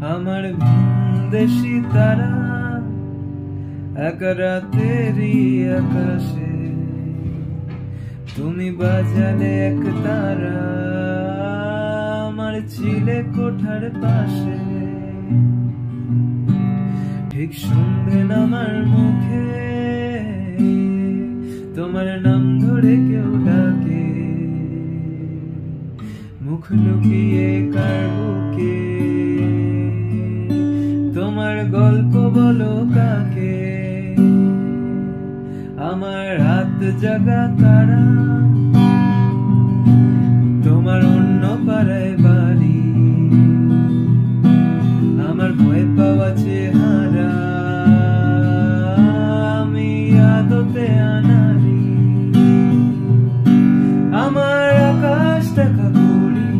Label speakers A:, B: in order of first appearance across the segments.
A: আমার ভিনদেশী তারা এক রাতেরই আকাশে, তুমি বাজালে এক তারা আমার চিলে কোঠার পাশে। ঠিক সন্ধে নামার মুখে তোমার নাম ধরে কেউ ডাকে, মুখ লুকিয়ে কার বুকে তোমার গল্প বলো কাকে। আমার রাত জাগা তারা তোমার অন্য পাড়ায় বাড়ি, আমার ভয় পাওয়া চেহারা আমি আদতে আনারি। আমার আকাশ দেখা করি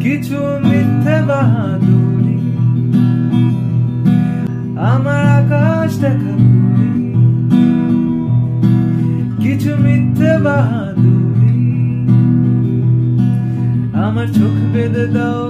A: কিছু মিথ্যে বাহাদুরি, আমার আকাশ দেখা করি কিছু মিথ্যে বাহাদুরি। আমার চোখ বেঁধে দাও